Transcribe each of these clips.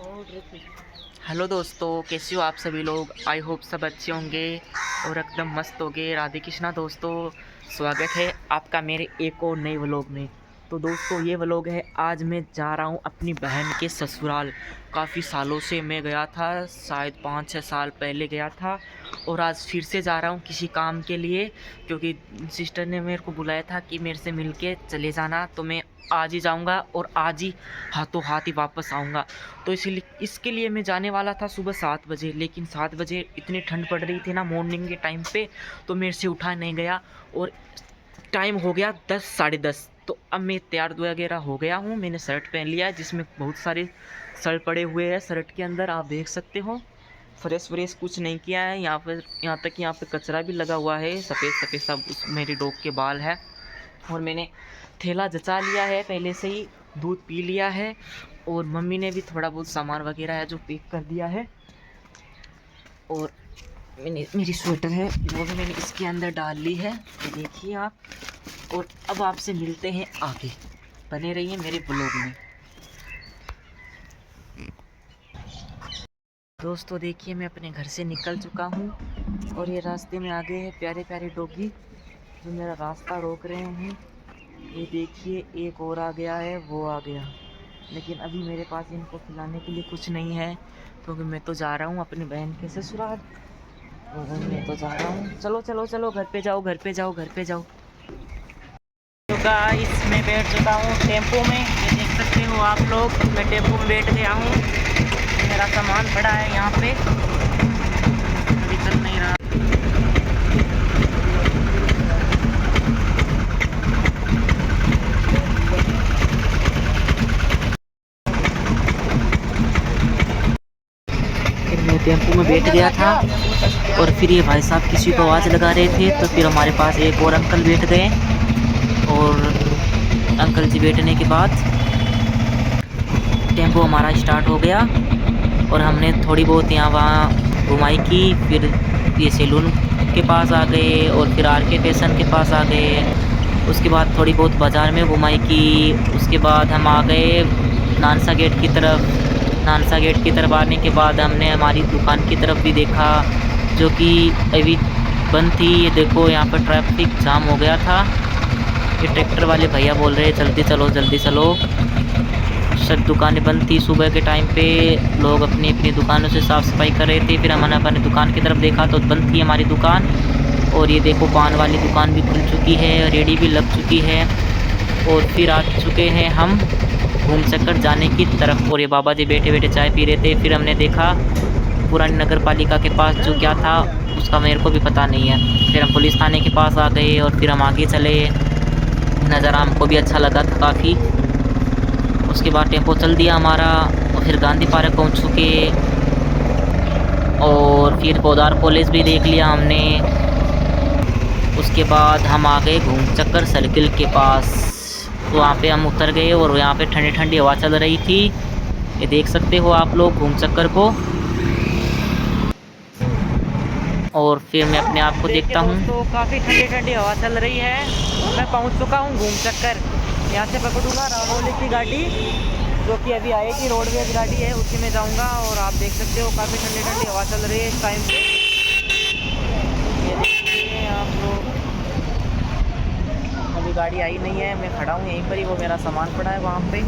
Hello दोस्तों, कैसे हो आप सभी लोग। आई होप सब अच्छे होंगे और एकदम मस्त होंगे। राधे कृष्णा दोस्तों, स्वागत है आपका मेरे एक और नए व्लॉग में। तो दोस्तों ये व्लॉग है, आज मैं जा रहा हूँ अपनी बहन के ससुराल। काफ़ी सालों से मैं गया था, शायद 5-6 साल पहले गया था और आज फिर से जा रहा हूँ किसी काम के लिए, क्योंकि सिस्टर ने मेरे को बुलाया था कि मेरे से मिल के चले जाना। तो मैं आज ही जाऊंगा और आज ही हाथों हाथ ही वापस आऊँगा। तो इसीलिए इसके लिए मैं जाने वाला था सुबह 7 बजे, लेकिन 7 बजे इतनी ठंड पड़ रही थी ना मॉर्निंग के टाइम पे, तो मेरे से उठा नहीं गया और टाइम हो गया 10 साढ़े 10। तो अब मैं तैयार वगैरह हो गया हूँ, मैंने शर्ट पहन लिया है जिसमें बहुत सारे सड़ पड़े हुए हैं शर्ट के अंदर, आप देख सकते हो। फ्रेश व्रेश कुछ नहीं किया है यहाँ पर, यहाँ तक कि यहाँ पे कचरा भी लगा हुआ है, सफ़ेद सफ़ेद सब मेरी डॉग के बाल है। और मैंने थैला जचा लिया है पहले से ही, दूध पी लिया है और मम्मी ने भी थोड़ा बहुत सामान वगैरह है जो पैक कर दिया है। और मैंने मेरी स्वेटर है वो भी मैंने इसके अंदर डाल ली है, ये देखिए आप। और अब आपसे मिलते हैं आगे, बने रहिए मेरे ब्लॉग में। दोस्तों देखिए, मैं अपने घर से निकल चुका हूँ और ये रास्ते में आगे है प्यारे प्यारे डॉगी जो मेरा रास्ता रोक रहे हैं। ये देखिए, एक और आ गया है, वो आ गया, लेकिन अभी मेरे पास इनको खिलाने के लिए कुछ नहीं है, क्योंकि मैं तो जा रहा हूँ अपनी बहन के ससुराल। और मैं तो जा रहा हूँ, चलो चलो चलो, घर पे जाओ घर पे जाओ घर पे जाओ। तो गाइस मैं बैठ चुका हूँ टेम्पो में, ये देख सकते हो आप लोग, मैं टेम्पो में बैठ गया हूँ। मेरा सामान पड़ा है यहाँ पे, अभी चल नहीं रहा। फिर मैं टेम्पो में बैठ गया था और फिर ये भाई साहब किसी को आवाज़ लगा रहे थे, तो फिर हमारे पास एक और अंकल बैठ गए। और अंकल जी बैठने के बाद टेम्पो हमारा स्टार्ट हो गया और हमने थोड़ी बहुत यहाँ वहाँ घुमाई की। फिर ये सैलून के पास आ गए और फिर आर के स्टेशन के पास आ गए। उसके बाद थोड़ी बहुत बाज़ार में घुमाई की। उसके बाद हम आ गए नानसा गेट की तरफ। नानसा गेट की तरफ आने के बाद हमने हमारी दुकान की तरफ भी देखा, जो कि अभी बंद थी। ये देखो, यहाँ पर ट्रैफिक जाम हो गया था। ये ट्रैक्टर वाले भैया बोल रहे हैं जल्दी चलो जल्दी चलो। सब दुकानें बंद थी, सुबह के टाइम पे लोग अपनी अपनी दुकानों से साफ़ सफाई कर रहे थे। फिर हमने अपनी दुकान की तरफ देखा तो बंद थी हमारी दुकान। और ये देखो, पान वाली दुकान भी खुल चुकी है, रेडी भी लग चुकी है। और फिर आ चुके हैं हम घूम चक्कर जाने की तरफ। और ये बाबा जी बैठे बैठे चाय पी रहे थे। फिर हमने देखा पुरानी नगर पालिका के पास जो क्या था उसका मेरे को भी पता नहीं है। फिर हम पुलिस थाने के पास आ गए और फिर हम आगे चले। नज़ारा हमको भी अच्छा लगा था काफ़ी। उसके बाद टेम्पो चल दिया हमारा और फिर गांधी पार्क पहुंच चुके। और फिर पोदार कॉलेज भी देख लिया हमने। उसके बाद हम आ गए घूम चक्कर सर्किल के पास, तो वहाँ पे हम उतर गए और यहाँ पे ठंडी ठंडी हवा चल रही थी। ये देख सकते हो आप लोग घूम चक्कर को। और फिर मैं अपने आप को देखता हूँ, तो काफ़ी ठंडी ठंडी हवा चल रही है। मैं पहुँच चुका हूँ घूम चक्कर। यहाँ से पकड़ूंगा रावोली की गाड़ी, जो कि अभी आएगी, रोडवेज गाड़ी है, उसी में जाऊँगा। और आप देख सकते हो काफ़ी ठंडी ठंडी हवा चल रही है इस टाइम पे। ये देखिए आप लोग, अभी गाड़ी आई नहीं है, मैं खड़ा हूँ यहीं पर ही, वो मेरा सामान पड़ा है वहाँ पे।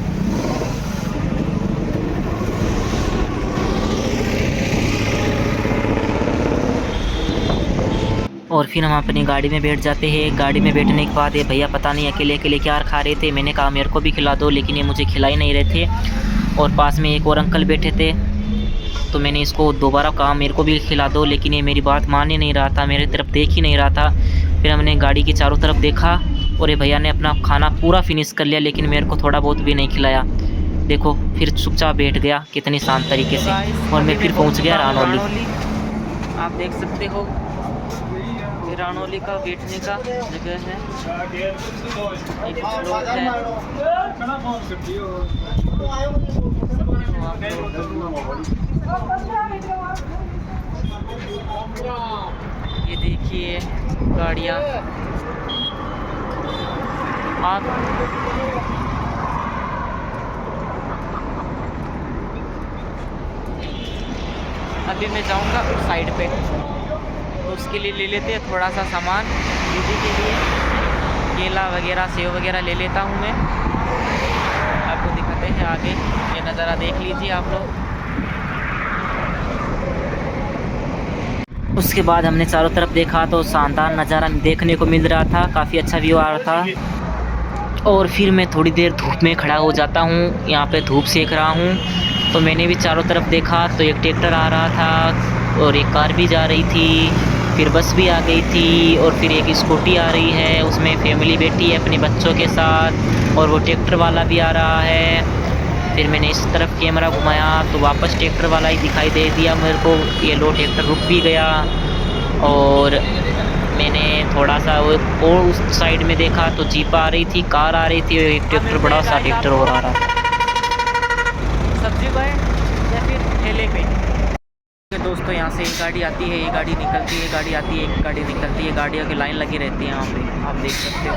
और फिर हम अपनी गाड़ी में बैठ जाते हैं। गाड़ी में बैठने के बाद ये भैया पता नहीं अकेले अकेले क्या खा रहे थे। मैंने कहा मेरे को भी खिला दो, लेकिन ये मुझे खिला ही नहीं रहे थे। और पास में एक और अंकल बैठे थे, तो मैंने इसको दोबारा कहा मेरे को भी खिला दो, लेकिन ये मेरी बात मान ही नहीं रहा था, मेरे तरफ देख ही नहीं रहा था। फिर हमने गाड़ी की चारों तरफ देखा और ये भैया ने अपना खाना पूरा फिनिश कर लिया, लेकिन मेरे को थोड़ा बहुत भी नहीं खिलाया। देखो, फिर चुपचाप बैठ गया कितनी शांत तरीके से। और मैं फिर पहुँच गया रानौली। आप देख सकते हो, रानौली का बैठने का जगह है, एक फ्लोर है। ये देखिए गाड़ियाँ, आप अभी मैं जाऊंगा उस साइड पे, तो उसके लिए ले लेते हैं थोड़ा सा सामान दीदी के लिए। केला वगैरह सेव वगैरह ले लेता हूँ मैं। आपको दिखाते हैं आगे, ये नज़ारा देख लीजिए आप लोग। उसके बाद हमने चारों तरफ देखा तो शानदार नज़ारा देखने को मिल रहा था, काफ़ी अच्छा व्यू आ रहा था। और फिर मैं थोड़ी देर धूप में खड़ा हो जाता हूँ, यहाँ पे धूप सेक रहा हूँ। तो मैंने भी चारों तरफ देखा तो एक ट्रैक्टर आ रहा था और एक कार भी जा रही थी, फिर बस भी आ गई थी और फिर एक स्कूटी आ रही है, उसमें फैमिली बैठी है अपने बच्चों के साथ, और वो ट्रैक्टर वाला भी आ रहा है। फिर मैंने इस तरफ कैमरा घुमाया तो वापस ट्रैक्टर वाला ही दिखाई दे दिया मेरे को। ये लो ट्रैक्टर रुक भी गया और मैंने थोड़ा सा वो और उस साइड में देखा तो जीप आ रही थी, कार आ रही थी, और एक ट्रैक्टर बड़ा सा ट्रैक्टर और आ रहा था। सब्जी पे या फिर ठेले पे दोस्तों, यहाँ से एक गाड़ी आती है, एक गाड़ी निकलती है, गाड़ी आती है, एक गाड़ी निकलती है, गाड़ियों की लाइन लगी रहती है यहाँ पे, आप देख सकते हो।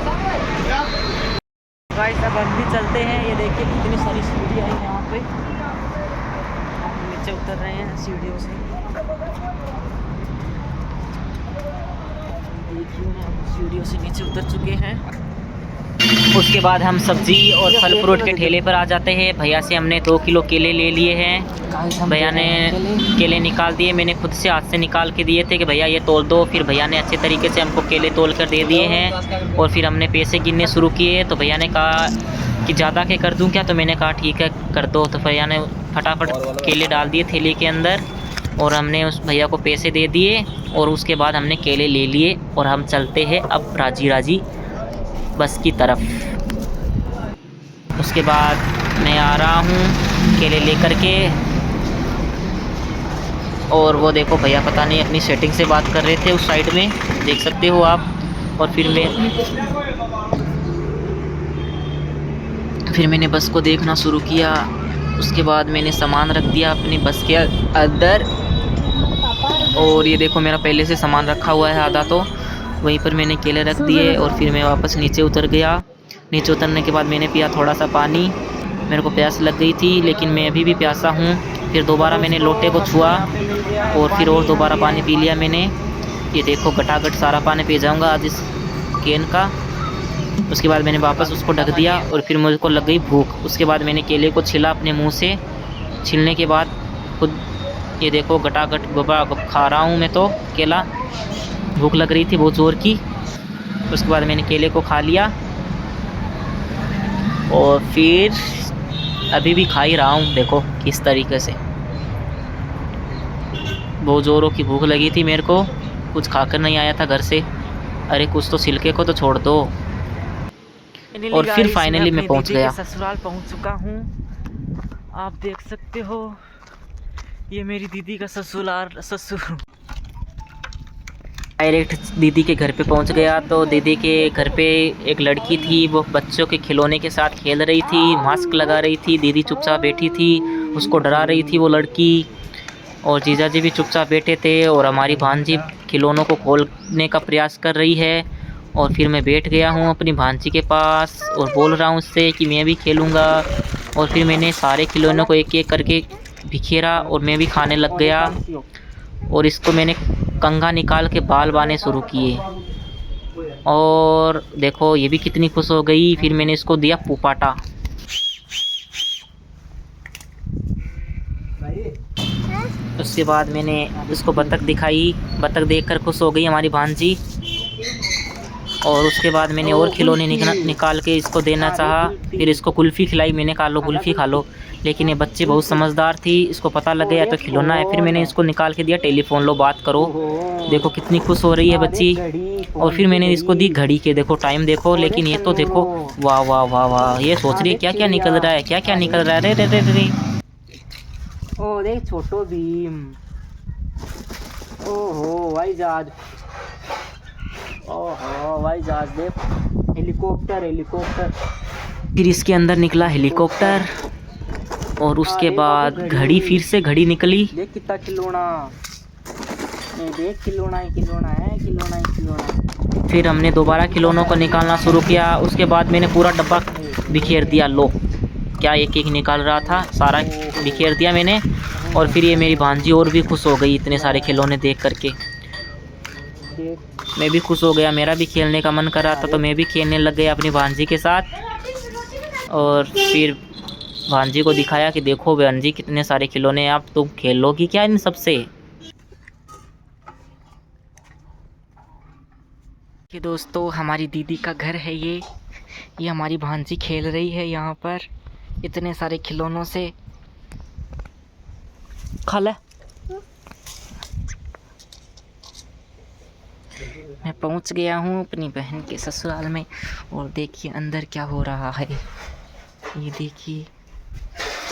गाइस अब हम भी चलते हैं, ये देखिए कितनी सारी सीढ़ियाँ हैं यहाँ पे, नीचे उतर रहे हैं सीढ़ियों से। देखिए हम सीढ़ियों से नीचे उतर चुके हैं। उसके बाद हम सब्जी और फल फ्रूट के ठेले पर आ जाते हैं। भैया से हमने 2 किलो केले ले लिए हैं। भैया ने केले निकाल दिए, मैंने खुद से हाथ से निकाल के दिए थे कि भैया ये तोल दो। फिर भैया ने अच्छे तरीके से हमको केले तोल कर दे दिए हैं और फिर हमने पैसे गिनने शुरू किए। तो भैया ने कहा कि ज़्यादा के कर दूं क्या, तो मैंने कहा ठीक है कर दो। तो भैया ने फटाफट केले डाल दिए थैली के अंदर और हमने उस भैया को पैसे दे दिए और उसके बाद हमने केले ले लिए और हम चलते हैं अब राजी राजी बस की तरफ। उसके बाद मैं आ रहा हूँ केले लेकर के, और वो देखो भैया पता नहीं अपनी सेटिंग से बात कर रहे थे उस साइड में, देख सकते हो आप। और फिर मैंने बस को देखना शुरू किया। उसके बाद मैंने सामान रख दिया अपनी बस के अंदर, और ये देखो मेरा पहले से सामान रखा हुआ है आधा, तो वहीं पर मैंने केले रख दिए और फिर मैं वापस नीचे उतर गया। नीचे उतरने के बाद मैंने पिया थोड़ा सा पानी, मेरे को प्यास लग गई थी लेकिन मैं अभी भी प्यासा हूँ। फिर दोबारा मैंने लोटे को छुआ और फिर और दोबारा पानी पी लिया मैंने। ये देखो गटागट सारा पानी पी जाऊँगा आज इस कैन का। उसके बाद मैंने वापस उसको ढक दिया और फिर मुझे को लग गई भूख। उसके बाद मैंने केले को छिला अपने मुँह से, छिलने के बाद खुद ये देखो गटागट गोबा खा रहा हूँ मैं तो केला, भूख लग रही थी बहुत ज़ोर की। उसके बाद मैंने केले को खा लिया और फिर अभी भी खा ही रहा हूँ, देखो किस तरीके से। बहुत ज़ोरों की भूख लगी थी मेरे को, कुछ खाकर नहीं आया था घर से। अरे कुछ तो छिलके को तो छोड़ दो। और फिर फाइनली मैं पहुँच गया, ससुराल पहुँच चुका हूँ। आप देख सकते हो ये मेरी दीदी का ससुर। डायरेक्ट दीदी के घर पे पहुंच गया तो दीदी के घर पे एक लड़की थी, वो बच्चों के खिलौने के साथ खेल रही थी, मास्क लगा रही थी। दीदी चुपचाप बैठी थी, उसको डरा रही थी वो लड़की, और जीजा जी भी चुपचाप बैठे थे और हमारी भांजी खिलौनों को खोलने का प्रयास कर रही है। और फिर मैं बैठ गया हूँ अपनी भांजी के पास और बोल रहा हूँ उससे कि मैं भी खेलूँगा। और फिर मैंने सारे खिलौनों को एक एक करके बिखेरा और मैं भी खाने लग गया। और इसको मैंने कंघा निकाल के बाल बाने शुरू किए और देखो ये भी कितनी खुश हो गई। फिर मैंने इसको दिया पुपाटा। उसके बाद मैंने इसको बतख दिखाई, बतख देखकर खुश हो गई हमारी भांजी। और उसके बाद मैंने और खिलौने निकाल के इसको देना चाहा। फिर इसको कुल्फ़ी खिलाई, मैंने कहा लो कुल्फ़ी खा लो, लेकिन ये बच्ची बहुत समझदार थी, इसको पता लग गया तो खिलौना है। फिर मैंने इसको निकाल के दिया टेलीफोन, लो बात करो। देखो कितनी खुश हो रही है बच्ची। और फिर मैंने इसको दी घड़ी के, देखो टाइम देखो। लेकिन ये तो देखो वाह वाह वाह वाह, ये सोच रही है क्या क्या निकल रहा है, क्या क्या निकल रहा है। रे रे रे रे, ओ देख छोटो भीम, ओहो भाई जहाज, ओहो भाई जहाज देख, हेलीकॉप्टर हेलीकॉप्टर। फिर इसके अंदर निकला हेलीकॉप्टर और उसके बाद घड़ी, फिर से घड़ी निकली। देख कितना खिलौना, देख खिलौना ही खिलौना है, खिलौना ही खिलौना। फिर हमने दोबारा खिलौनों को निकालना शुरू किया। उसके बाद मैंने पूरा डब्बा बिखेर दिया। लो क्या एक एक निकाल रहा था, सारा बिखेर दिया मैंने। और फिर ये मेरी भांजी और भी खुश हो गई इतने सारे खिलौने देख करके। मैं भी खुश हो गया, मेरा भी खेलने का मन कर रहा था तो मैं भी खेलने लग गया अपनी भांजी के साथ। और फिर भांजी को दिखाया कि देखो भांजी कितने सारे खिलौने हैं, आप तुम खेल लोगी क्या इन सबसे। कि दोस्तों हमारी दीदी का घर है ये हमारी भांजी खेल रही है यहाँ पर इतने सारे खिलौनों से। खा ले। मैं पहुँच गया हूँ अपनी बहन के ससुराल में और देखिए अंदर क्या हो रहा है। ये देखिए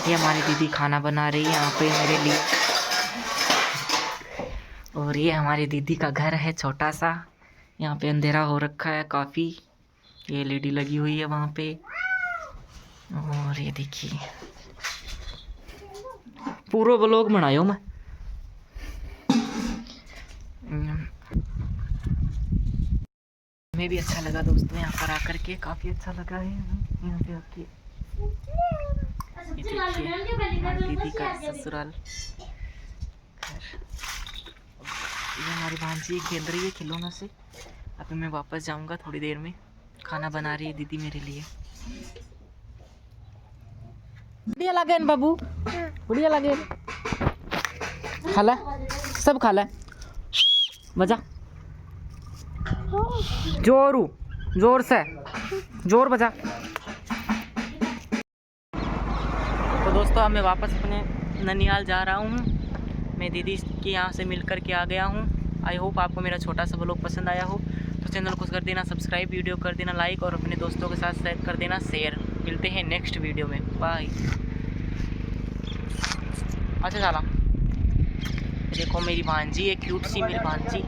ये हमारी दीदी खाना बना रही है यहाँ पे मेरे लिए। और ये हमारी दीदी का घर है छोटा सा, यहाँ पे अंधेरा हो रखा है काफ़ी। ये एलईडी लगी हुई है वहाँ पे। और ये देखिए पूरा व्लॉग बनायो मैं। हमें भी अच्छा लगा दोस्तों यहाँ पर आकर के, काफ़ी अच्छा लगा है यहाँ पे आके। ये देखिए हमारी दीदी का ससुराल घर। ये हमारी भांजी खेल रही है खिलौनों से। अभी मैं वापस जाऊंगा थोड़ी देर में। खाना बना रही है दीदी मेरे लिए। बढ़िया लगे न बाबू, बढ़िया लगे। खाला सब खाला बजा जोर से जोर बजा। तो दोस्तों अब मैं वापस अपने ननिहाल जा रहा हूँ। मैं दीदी के यहाँ से मिल कर के आ गया हूँ। आई होप आपको मेरा छोटा सा व्लॉग पसंद आया हो तो चैनल को कर देना सब्सक्राइब, वीडियो कर देना लाइक और अपने दोस्तों के साथ कर देना शेयर। मिलते हैं नेक्स्ट वीडियो में, बाय। अच्छा चला देखो मेरी भांजी है, क्यूट सी मेरी भांजी।